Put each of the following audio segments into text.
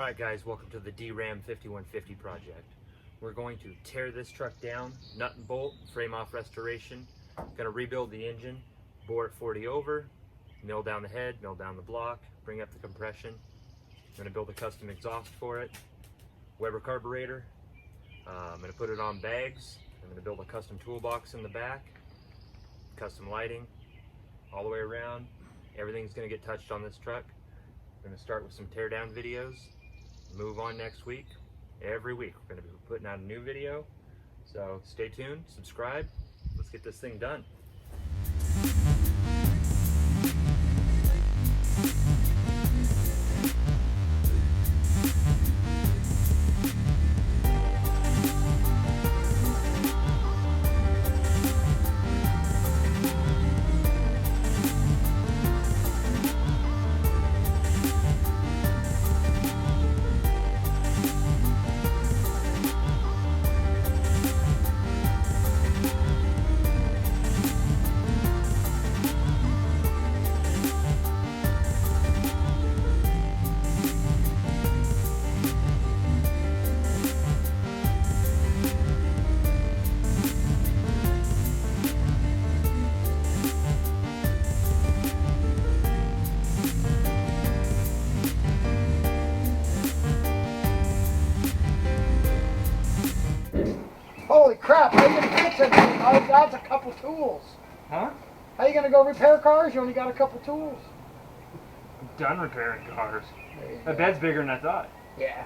Alright guys, welcome to the DRAM 5150 project. We're going to tear this truck down, nut and bolt, frame off restoration. Gonna rebuild the engine, bore it 40 over, mill down the head, mill down the block, bring up the compression. Gonna build a custom exhaust for it, Weber carburetor. I'm gonna put it on bags. I'm gonna build a custom toolbox in the back, custom lighting, all the way around. Everything's gonna get touched on this truck. We're gonna start with some teardown videos. Move on next week. Every week we're going to be putting out a new video, so stay tuned, subscribe, let's get this thing done. Holy crap, how are you going to fix it? That's a couple tools. Huh? How are you going to go repair cars? You only got a couple tools. I'm done repairing cars. The bed's bigger than I thought. Yeah.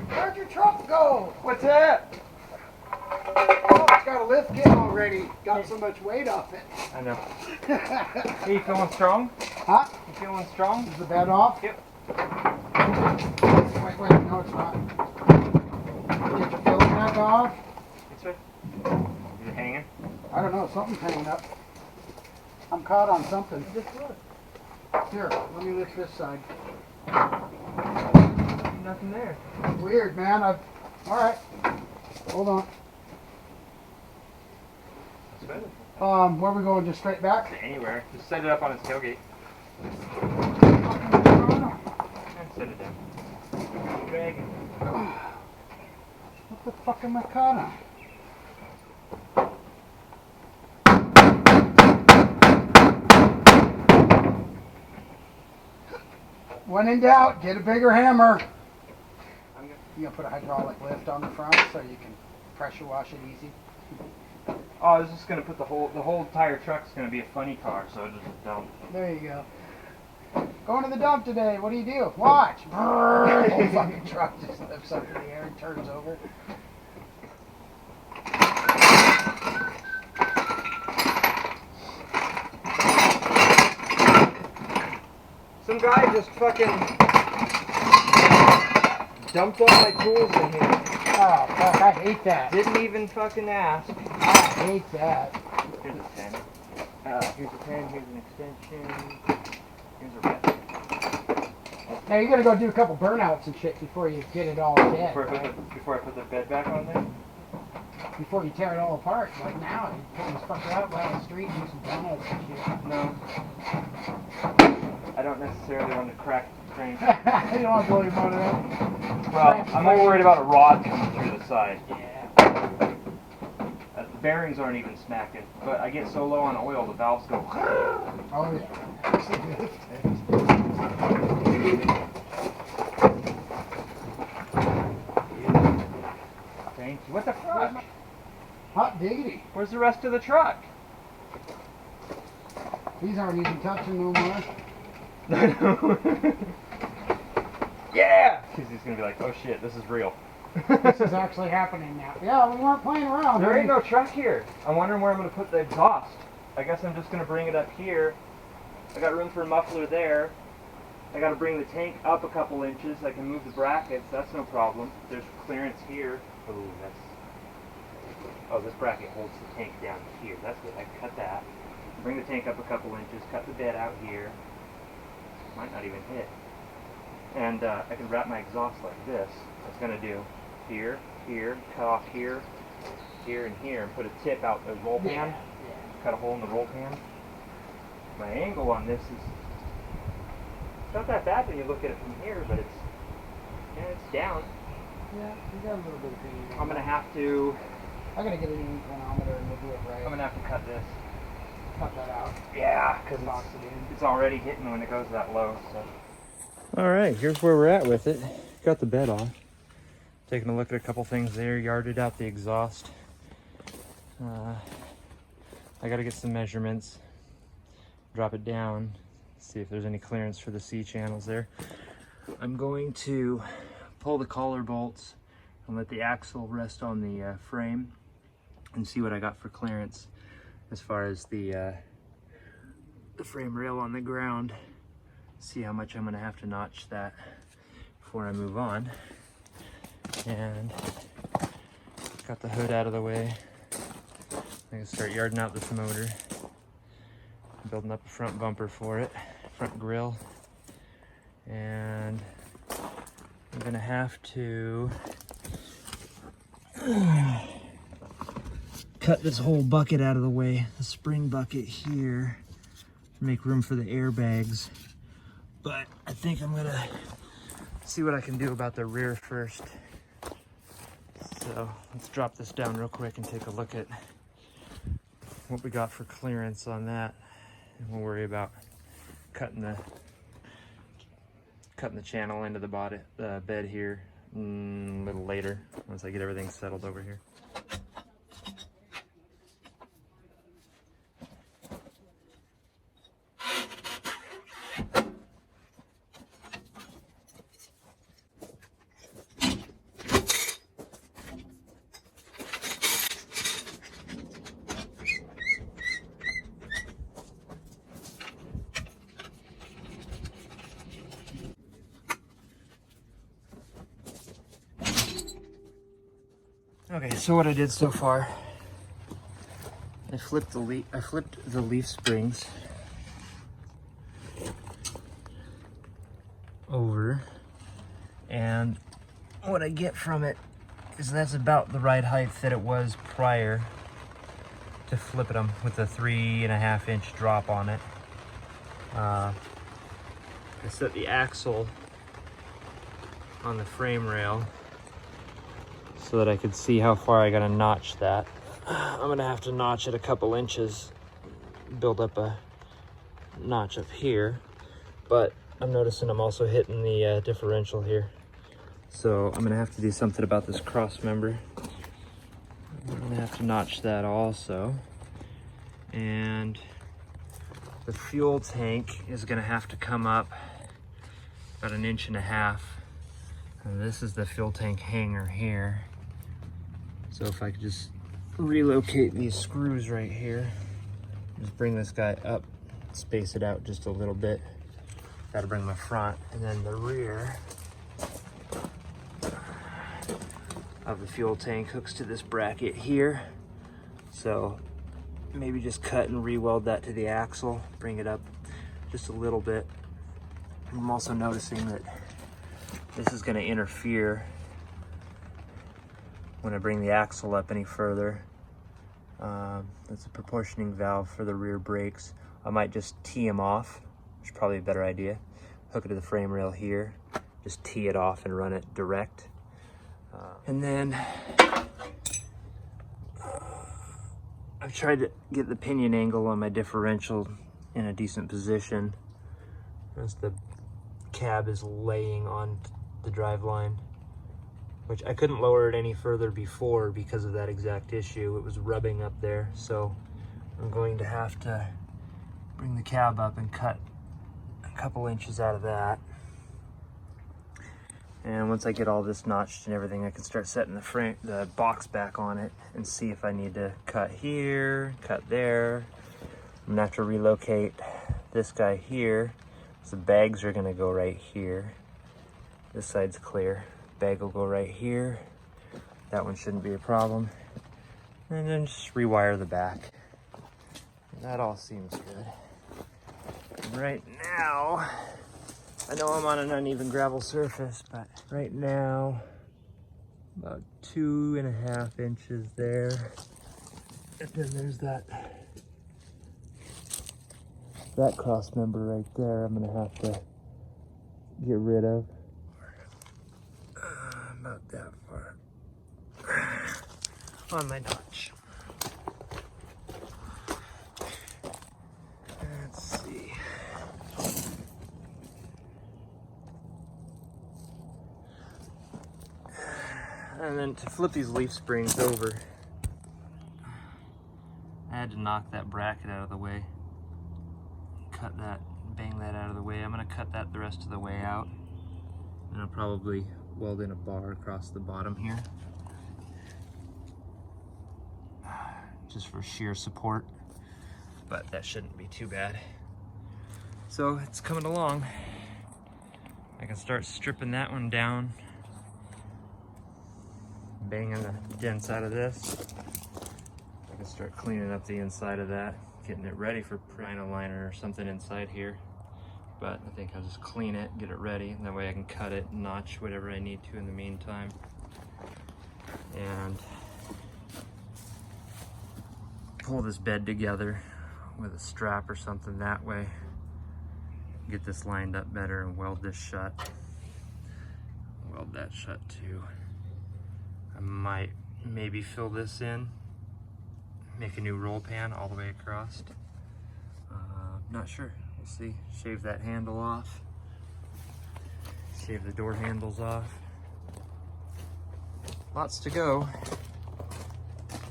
Where'd your truck go? What's that? Oh, it's got a lift kit already. Got so much weight off it. I know. Hey, you feeling strong? Huh? You feeling strong? Is the bed off? Yep. Wait, no it's not. Get your filling back off? This way. Is it hanging? I don't know, something's hanging up. I'm caught on something. Just look. Here, let me lift this side. Nothing there. Weird, man. Alright. Hold on. That's better. Where are we going? Just straight back? Anywhere. Just set it up on its tailgate. And set it down. Keep dragging. What the fuck am I caught on? When in doubt, get a bigger hammer. You gonna put a hydraulic lift on the front so you can pressure wash it easy? Oh, I was just gonna put the whole entire truck's gonna be a funny car, so I just dump. There you go. Going to the dump today. What do you do? Watch. Brrr, whole fucking truck just lifts up in the air and turns over. Some guy just fucking dumped all my tools in here. Oh fuck! I hate that. Didn't even fucking ask. I hate that. Here's a pen. Here's a pen. Here's an extension. Here's a wrench. Now you gotta go do a couple burnouts and shit before you get it all dead. Before I put the bed back on there. Before you tear it all apart. Like now, you pull this fucker out down the street and do some burnouts and shit. No. I don't necessarily want to crack the frame. You don't want to blow your motor out. Well, I'm more worried about a rod coming through the side. Yeah. The bearings aren't even smacking, but I get so low on oil, the valves go. Oh yeah. Thank you. What the fuck? Hot diggity. Where's the rest of the truck? These aren't even touching no more. Yeah! Because he's going to be like, oh shit, this is real. This is actually happening now. Yeah, we weren't playing around. There ain't no truck here. I'm wondering where I'm going to put the exhaust. I guess I'm just going to bring it up here. I got room for a muffler there. I got to bring the tank up a couple inches. I can move the brackets, that's no problem. There's clearance here. Oh, this bracket holds the tank down here. That's good. I can cut that. Bring the tank up a couple inches, cut the bed out here. Might not even hit. And I can wrap my exhaust like this. That's going to do here, here, cut off here, here, and here, and put a tip out the roll pan. Cut a hole in the roll pan. My angle on this is not that bad when you look at it from here, but it's down. Yeah, you got a little bit of pain. I'm gonna have to. I'm gonna get an inclinometer and we'll do it right. I'm gonna have to cut this. Cut that out. Yeah, because Box it in. it's already hitting when it goes that low. So. All right, here's where we're at with it. Got the bed off. Taking a look at a couple things there. Yarded out the exhaust. I got to get some measurements. Drop it down. See if there's any clearance for the C channels there. I'm going to pull the collar bolts and let the axle rest on the frame and see what I got for clearance as far as the frame rail on the ground. See how much I'm going to have to notch that before I move on. And got the hood out of the way. I can start yarding out this motor. Building up a front bumper for it, front grille. And I'm gonna have to cut this whole bucket out of the way, the spring bucket here, to make room for the airbags. But I think I'm gonna see what I can do about the rear first. So let's drop this down real quick and take a look at what we got for clearance on that. And we'll worry about cutting the channel into the bed here a little later once I get everything settled over here. Okay, so what I did so far, I flipped the leaf springs over, and what I get from it is that's about the right height that it was prior to flipping them with a 3.5 inch drop on it. I set the axle on the frame rail so that I could see how far I gotta notch that. I'm gonna have to notch it a couple inches, build up a notch up here, but I'm noticing I'm also hitting the differential here. So I'm gonna have to do something about this cross member. I'm gonna have to notch that also. And the fuel tank is gonna have to come up about 1.5 inches. And this is the fuel tank hanger here. So if I could just relocate these screws right here, just bring this guy up, space it out just a little bit. Gotta bring my front, and then the rear of the fuel tank hooks to this bracket here. So maybe just cut and re-weld that to the axle, bring it up just a little bit. I'm also noticing that this is gonna interfere when I bring the axle up any further. That's a proportioning valve for the rear brakes. I might just tee them off, which is probably a better idea. Hook it to the frame rail here, just tee it off and run it direct. And then I've tried to get the pinion angle on my differential in a decent position as the cab is laying on the drive line, which I couldn't lower it any further before because of that exact issue. It was rubbing up there, so I'm going to have to bring the cab up and cut a couple inches out of that. And once I get all this notched and everything, I can start setting the box back on it and see if I need to cut here, cut there. I'm gonna have to relocate this guy here So the bags are gonna go right here. This side's clear. Bag will go right here. That one shouldn't be a problem. And then just rewire the back. That all seems good. And right now, I know I'm on an uneven gravel surface, but right now, about 2.5 inches there. And then there's that cross member right there I'm gonna have to get rid of. About that far on my notch. Let's see. And then to flip these leaf springs over, I had to knock that bracket out of the way. Cut that, bang that out of the way. I'm gonna cut that the rest of the way out. And I'll probably weld in a bar across the bottom here. Just for sheer support, but that shouldn't be too bad. So it's coming along. I can start stripping that one down, banging the inside of this. I can start cleaning up the inside of that, getting it ready for vinyl liner or something inside here. But I think I'll just clean it, get it ready, and that way I can cut it, notch whatever I need to in the meantime. And pull this bed together with a strap or something that way. Get this lined up better and weld this shut. Weld that shut too. I might maybe fill this in, make a new roll pan all the way across. Not sure, we'll see. Shave that handle off. Shave the door handles off. Lots to go.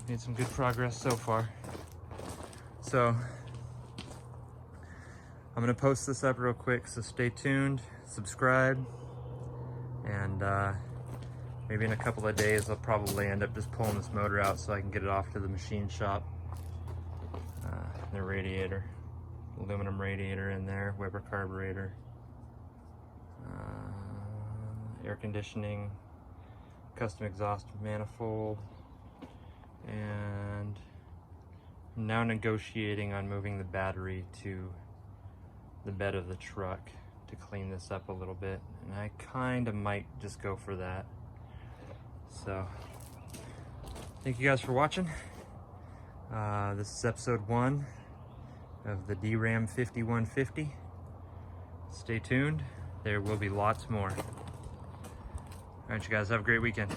Made some good progress so far. So, I'm gonna post this up real quick, so stay tuned, subscribe, and maybe in a couple of days I'll probably end up just pulling this motor out so I can get it off to the machine shop. The radiator, aluminum radiator in there, Weber carburetor, air conditioning, custom exhaust manifold, and I'm now negotiating on moving the battery to the bed of the truck to clean this up a little bit, and I kind of might just go for that. So thank you guys for watching. This is episode 1 of the DRAM 5150. Stay tuned, there will be lots more. All right, you guys have a great weekend.